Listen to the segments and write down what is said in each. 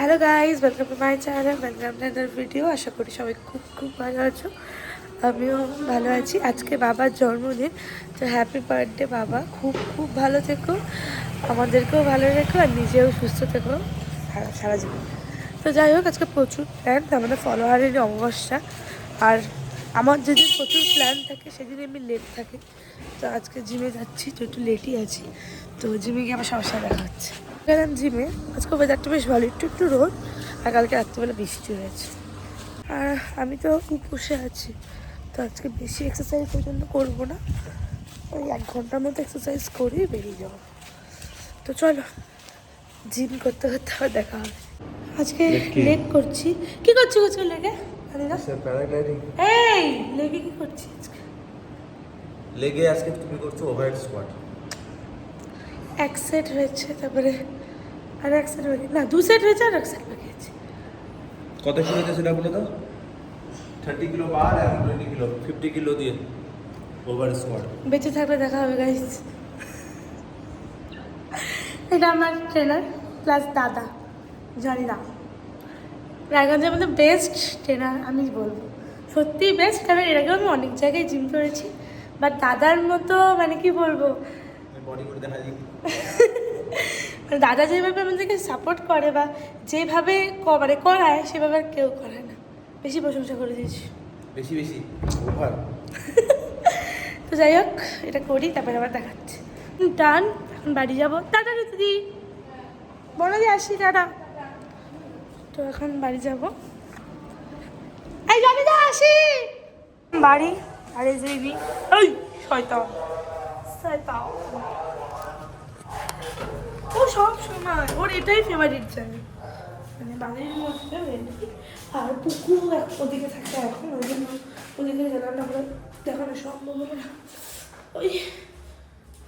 Hello guys, welcome to my channel, welcome to another video. আশা করি সবাই খুব খুব ভালো আছো, আমিও ভালো আছি। আজকে বাবার জন্মদিন, তো হ্যাপি বার্থডে বাবা। খুব খুব ভালো থেকো, আমাদেরকেও ভালো রেখো, আর নিজেও সুস্থ থেকো সারা জীবন। তো যাই হোক, আজকে প্রচুর প্ল্যান, আমাদের ফলোয়ারের অমাবস্যা, আর আমার যেদিন প্রচুর প্ল্যান থাকে সেদিন আমি লেট থাকি। তো আজকে জিমে যাচ্ছি, তো একটু লেটই আছি। তো জিমে গিয়ে আমার সমস্যা দেখা হচ্ছে। গেলাম জিমে, আজকে ওয়েদারটা বেশ ভালো, একটু একটু রোদ, আর কালকে রাত্রিবেলা বৃষ্টি হয়েছে। আর আমি তো উপসে আছি, তো আজকে বেশি এক্সারসাইজ পর্যন্ত করবো না, ওই 1 ঘন্টার মতো এক্সারসাইজ করেই বেরিয়ে যাবো। তো চলো, জিম করতে করতে আবার দেখা হবে। আজকে লেগ করছি। কি করছি আজকে লেগে? প্যারাগ্লাইডিং। এই লেগে কি করছি আজকে? লেগে আজকে তুমি করছো ওভারহেড স্কোয়াট। 1 সেট হয়েছে, তারপরে আর 1 সেট বাকি, না 2 সেট হয়েছে আর 1 সেট বাকি আছে। কত কিলো হয়েছে সেটা বলে দাও। 30 কিলো বার আর 20 কিলো 50 কিলো দিয়ে ওভার স্কোয়াট। বেঁচে থাকলে দেখা হবে গাইস। এটা আমার ট্রেনার প্লাস দাদা, জানি না, রায়গঞ্জের মধ্যে বেস্ট ট্রেনার আমি বলবো, সত্যিই বেস্ট। কারণ এর আগেও আমি অনেক জায়গায় জিম করেছি, বাট দাদার মতো মানে কি বলবো, বডি করে দেখা যায়। দাদা যেভাবে আমাদেরকে সাপোর্ট করে বা যেভাবে মানে করায়, সেভাবে আর কেউ করে না। বেশি প্রশংসা করে দিয়েছি, বেশি বেশি ওভার। তো যাই হোক, এটা করি, তারপরে আবার দেখাচ্ছি। টান, এখন বাড়ি যাবো। টাটা দিদি, বড় দিয়ে আসি, টাটা। তো এখন বাড়ি যাবো, এই জানি না আসি বাড়ি। আরে যাবি এই শয়তান শয়তান, ও সব সময় ওর এটাই ফেভারিট জানি, মানে বাড়ির মধ্যে আর পুকুর ওদিকে থাকে, এখন ওই জন্য ওদিকে গেলাম না, আমরা দেখানো সম্ভব হবে না। ওই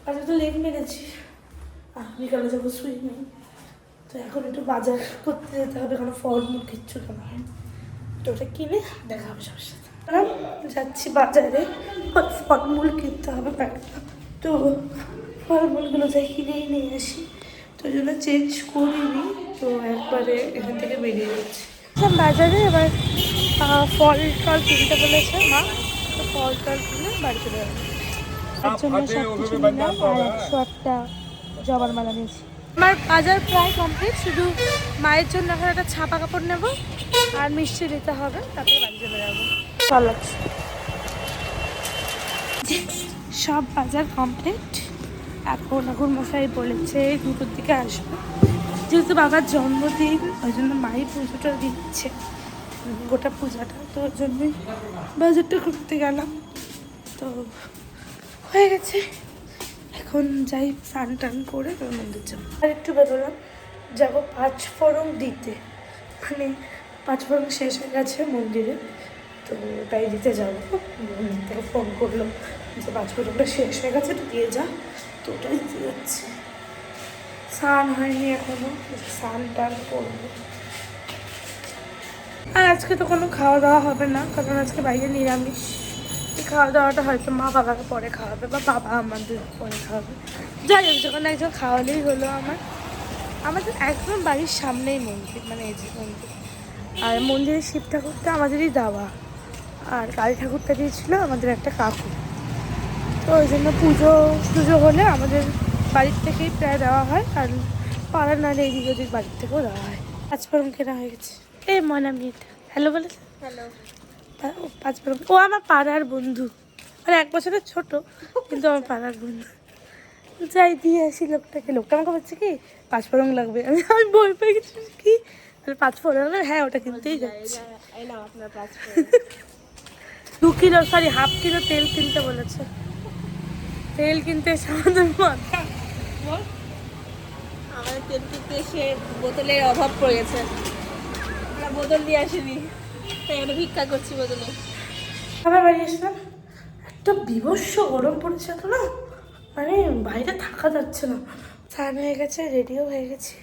আজকে তো লেট মেরেছি, বিকালে যাবো সুইমিং। তো এখন একটু বাজার করতে যেতে হবে, কারণ ফলমূল কিচ্ছু কেনা হয়, তো ওটা কিনে দেখা হবে সবার সাথে। যাচ্ছি বাজারে, ফলমূল কিনতে হবে কয়েকটা, তো ফলমূলগুলো যাই কিনেই নিয়ে আসি। তো ওই জন্য চেঞ্জ করিনি, তো একবারে এখান থেকে বেরিয়ে যাচ্ছি বাজারে। এবার ফল টল কিনতে বলেছে মা, তো ফল টল কিনে বাড়ি চলে যাবে। তার জন্য সব কিছু নিলাম, আর 101টা জবার মালা নিয়েছি। আমার বাজার প্রায় কমপ্লিট, শুধু মায়ের জন্য এখন একটা ছাপা কাপড় নেব আর মিষ্টি নিতে হবে, তারপরে বাড়ি চলে যাবো। ভালো লাগছে, সব বাজার কমপ্লিট। এখন মশাই বলেছে 2টোর দিকে আসবে, যেহেতু বাবার জন্মদিন, ওই জন্য মাই পুজোটা দিচ্ছে, গোটা পূজাটা, তো ওই জন্যই বাজারটা করতে গেলাম। তো হয়ে গেছে, এখন যাই স্নান টান করে মন্দির যাবো। আর একটু বেরোলাম, যাবো 5 ফোড়ন দিতে, মানে 5 ফোড়ন শেষ হয়ে গেছে মন্দিরে, তো তাই দিতে যাবো। মন্দির থেকে ফোন করলো যে 5 ফোড়নটা শেষ হয়ে গেছে, তো দিয়ে যা, তো ওটাই দিতে যাচ্ছি। স্নান হয়নি এখনো, স্নান টান করবো। আর আজকে তো কোনো খাওয়া দাওয়া হবে না, কারণ আজকে বাইরে নিরামিষ। এই খাওয়া দাওয়াটা হয়তো মা বাবাকে পরে খাওয়াবে, বা বাবা আমাদের পরে খাওয়াবে। যাই হোক, যখন একজন খাওয়ালেই হলো। আমাদের একদম বাড়ির সামনেই মন্দির, মানে এই যে মন্দির, আর মন্দিরের শিব ঠাকুরটা আমাদেরই দেওয়া, আর কালী ঠাকুরটা দিয়েছিল আমাদের একটা কাকু। তো ওই জন্য পুজো হলে আমাদের বাড়ির থেকেই প্রায় দেওয়া হয়, আর পাড়ার নাহলে এদিক ওদিক বাড়ির থেকেও দেওয়া হয়। 5 ফোড়ন কেনা হয়ে গেছে। এই ময়না মেয়েটা হ্যালো বলে, হ্যালো। 5 ফোড়ন, ও আমার পাড়ার বন্ধু, মানে 1 বছরের ছোট, কিন্তু আমার পাড়ার বন্ধু। যাই দিয়ে আসি লোকটাকে, লোকটা আমাকে বলছে কি 5 ফোড়ন লাগবে, আমি বই পেয়ে গেছি কি 5 ফোড়ন, হ্যাঁ ওটা কিনতেই যাচ্ছি। 2 কিলো, সরি 1/2 কিলো তেল কিনতে বলেছে। তেল কিনতে এসে আমাদের মাথা, আমাদের তেল কিনতে এসে বোতলের অভাব পড়ে গেছে, আমরা বোতল দিয়ে আসিনি, তাই আমরা ভিক্ষা করছি বোতলে। আবার বাড়ি আসলাম, একটা বিভৎস গরম পড়েছে তো না, মানে বাইরে থাকা যাচ্ছে না। স্নান হয়ে গেছে, রেডিও হয়ে গেছে,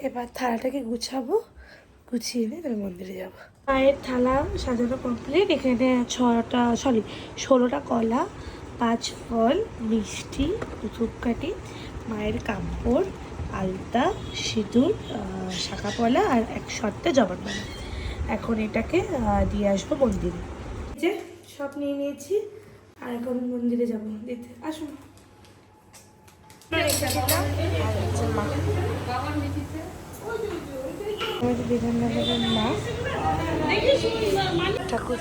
এবার থালাটাকে গুছাবো, গুছিয়ে নিয়ে তাহলে মন্দিরে যাবো। মায়ের থালা সাজানো কমপ্লিট, এখানে 16টা কলা, 5 ফল, মিষ্টি, ধূপকাঠি, মায়ের কাপড়, আলতা, সিঁদুর, শাঁখা পলা আর এক শর্তে জবানবালা। এখন এটাকে দিয়ে আসবো মন্দিরে। যে সব নিয়ে নিয়েছি আর এখন মন্দিরে যাবো দিতে। আসুন। আমাদের বিধাননগরের মা ঠাকুর,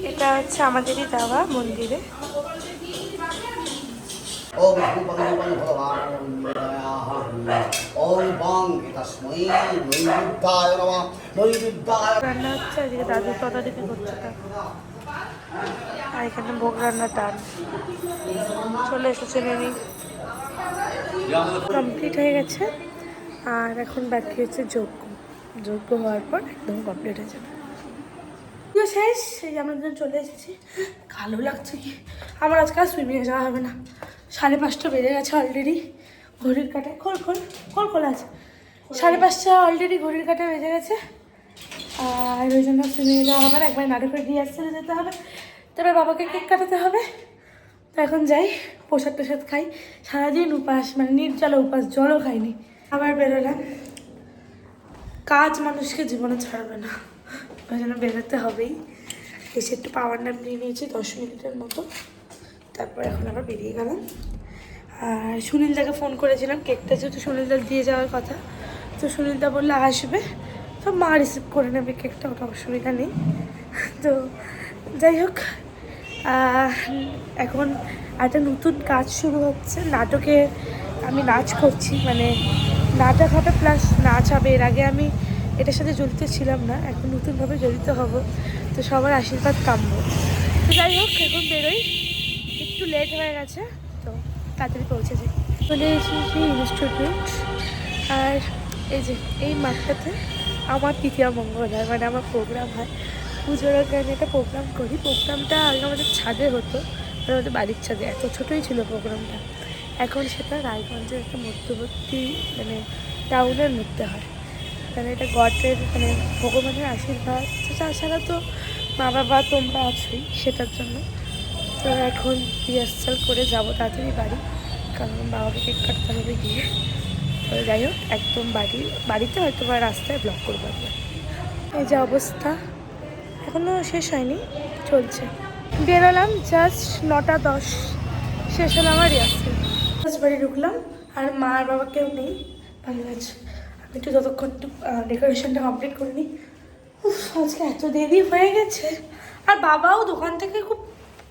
এটা হচ্ছে আমাদেরই দেওয়া মন্দিরে। ওম ভূপতিপতি ভগবান ওম বং তস্मै নৈবেদ্যায় নমঃ নৈবেদ্যায়। রান্না হচ্ছে, আজকে দাদু তদারকি করছে তা। আর এখানে ভোগ রান্না টান চলে এসেছে, নেই কমপ্লিট হয়ে গেছে। আর এখন বাকি হচ্ছে যজ্ঞ হওয়ার পর একদম কমপ্লিট হয়ে যাবে। শেষ, এই যে আমরা দুজন চলে এসেছি। ভালো লাগছে কি, আমার আজকে আর সুইমিংয়ে যাওয়া হবে না। 5:30 বেজে গেছে অলরেডি, ঘড়ির কাঁটায় খোল আছে। 5:30 অলরেডি ঘড়ির কাঁটায় বেজে গেছে। আর ওই জন্য সুইমিংয়ে যাওয়া হবে না, একবার নাটকের রিহার্সালে যেতে হবে, তারপর বাবাকে কেক কাটাতে হবে। তো এখন যাই, প্রসাদ খাই। সারাদিন উপাস, মানে নির্জলা উপাস, জলও খাইনি। আবার বেরোলাম, কাজ মানুষকে জীবনে ছাড়বে না, ওই জন্য বেরোতে হবেই। এসে একটু পাওয়ার ন্যাপ নিয়ে নিয়েছি 10 মিনিটের মতো, তারপর এখন আবার বেরিয়ে গেলাম। আর সুনীলদাকে ফোন করেছিলাম, কেকটা যেহেতু সুনীলদার দিয়ে যাওয়ার কথা, তো সুনীলদা বললে আসবে, তো মা রিসিভ করে নেবে কেকটা, ওটা অসুবিধা নেই। তো যাই হোক, এখন একটা নতুন কাজ শুরু হচ্ছে। নাটকে আমি নাচ করছি, মানে নাটক হবে প্লাস নাচ হবে। এর আগে আমি এটার সাথে জড়িত ছিলাম না, এখন নতুনভাবে জড়িত হব, তো সবার আশীর্বাদ কাম্য। তো যাই হোক, এখন বেরোই, একটু লেট হয়ে গেছে, তো তাড়াতাড়ি পৌঁছে যাই। চলে এসেছি ইনস্টিটিউট। আর এই যে এই মাঠটাতে আমার তৃতীয় মঙ্গল হয়, মানে আমার প্রোগ্রাম হয় পুজোর আগে। আমি একটা প্রোগ্রাম করি, প্রোগ্রামটা আগে আমাদের ছাদে হতো, আমাদের বাড়ির ছাদে, এত ছোটোই ছিল প্রোগ্রামটা। এখন সেটা রায়গঞ্জের একটা মধ্যবর্তী, মানে টাউনের মধ্যে হয়। মানে এটা গডের, মানে ভগবানের আশীর্বাদ, তাছাড়া তো মা বাবা তোমরা আছোই সেটার জন্য। তো এখন রিহার্সাল করে যাবো তাড়াতাড়ি বাড়ি, কারণ বাবাকে কেক কাটতে হবে গিয়ে। তো যাই হোক, একদম বাড়িতে হয়তো বা রাস্তায় ব্লক করবো একবার। এই যে অবস্থা, এখনও শেষ হয়নি, চলছে। বেরোলাম জাস্ট 9:10, শেষ হলো আমার রিহার্সাল। বাড়ি ঢুকলাম, আর মা আর বাবা কেউ নেই, ভালো আছে। আমি একটু যতক্ষণ একটু ডেকোরেশনটা কমপ্লিট করে নিই। আজকে এত দেরি হয়ে গেছে, আর বাবাও দোকান থেকে খুব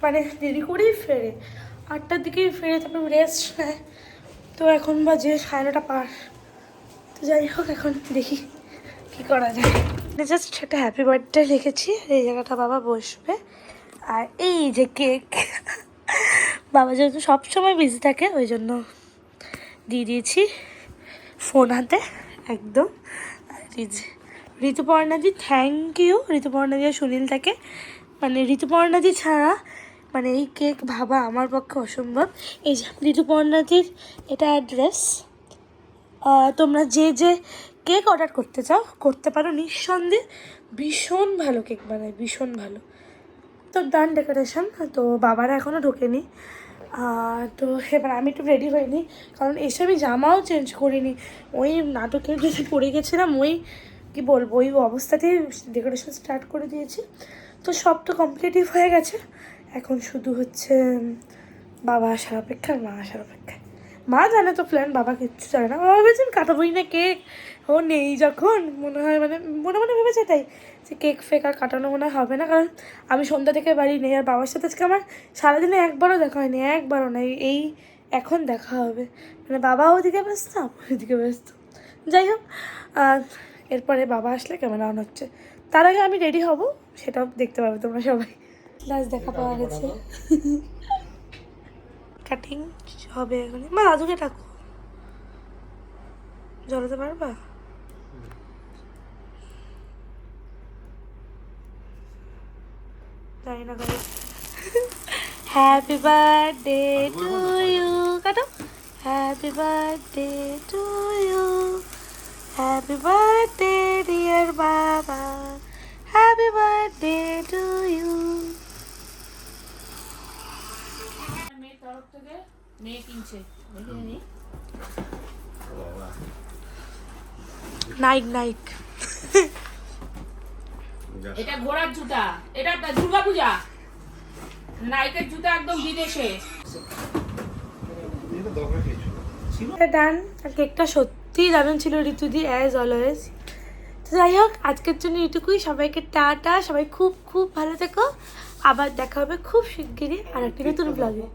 মানে দেরি করেই ফেরে, 8টার দিকেই ফেরে, তারপর রেস্ট নেয়। তো এখন বাজে 9:30 পার। তো যাই হোক, এখন দেখি কী করা যায়। জাস্ট একটা হ্যাপি বার্থডে লিখেছি, এই জায়গাটা বাবা বসবে। আর এই যে কেক, বাবা যেহেতু সবসময় বিজি থাকে, ওই জন্য দিয়ে দিয়েছি ফোন হাতে একদম। আর এই যে ঋতুপর্ণাদি, থ্যাংক ইউ ঋতুপর্ণাদি আর সুনীলদাকে, মানে ঋতুপর্ণাদি ছাড়া মানে এই কেক ভাবা আমার পক্ষে অসম্ভব। এই যে ঋতুপর্ণাদির এটা অ্যাড্রেস, তোমরা যে কেক অর্ডার করতে চাও করতে পারো নিঃসন্দেহে। ভীষণ ভালো কেক বানায়, ভীষণ ভালো। তো ডান ডেকোরেশন, তো বাবারা এখনও ঢোকেনি। তো এবার আমি একটু রেডি হইনি, কারণ এসে আমি জামাও চেঞ্জ করিনি, ওই নাটকের যদি পড়ে গেছিলাম, ওই কী বলবো, ওই অবস্থাতেই ডেকোরেশন স্টার্ট করে দিয়েছি। তো সব তো কমপ্লিটই হয়ে গেছে, এখন শুধু হচ্ছে বাবা আসার অপেক্ষা, মা আসার অপেক্ষায়। মা জানে তো প্ল্যান, বাবা কিচ্ছু জানে না। বাবা ভেবেছেন কাটাবোই না কেক, ও নেই যখন, মনে হয় মানে মনে ভেবেছে তাই, যে কেক ফেক আর কাটানো মনে হবে না, কারণ আমি সন্ধ্যা থেকে বাড়ি নেই। আর বাবার সাথে আজকে আমার সারাদিনে একবারও দেখা হয়নি, একবারও না। এই এখন দেখা হবে, মানে বাবা ওদিকে ব্যস্ত, ওইদিকে ব্যস্ত। যাই হোক, এরপরে বাবা আসলে কেমন অন হচ্ছে, তার আগে আমি রেডি হব, সেটাও দেখতে পাবে তোমরা সবাই। ক্লাস দেখা পাওয়া গেছে, কাটিং হবে এখন। মা দাদুকে ডাকো, জ্বলাতে পারবা? জানি না করে। হ্যাপি বার্থডে টু ইউ, কাটো। Happy birthday to you, happy birthday dear baba, happy birthday to you. মেয়ের তরফ থেকে মেয়ে কিনছে, নাইক নাইক। এটা ঘোড়ার জুতা, এটা দুর্গা পূজা, নাইকের জুতা একদম বিদেশে। ডান। আর কেকটা সত্যিই দারুণ ছিল ঋতুদি, অ্যাজ অলওয়েজ। তো যাই হোক, আজকের জন্য এটুকুই। সবাইকে টাটা, সবাই খুব খুব ভালো থেকো। আবার দেখা হবে খুব শিগগিরই আর একটা নতুন ব্লগে।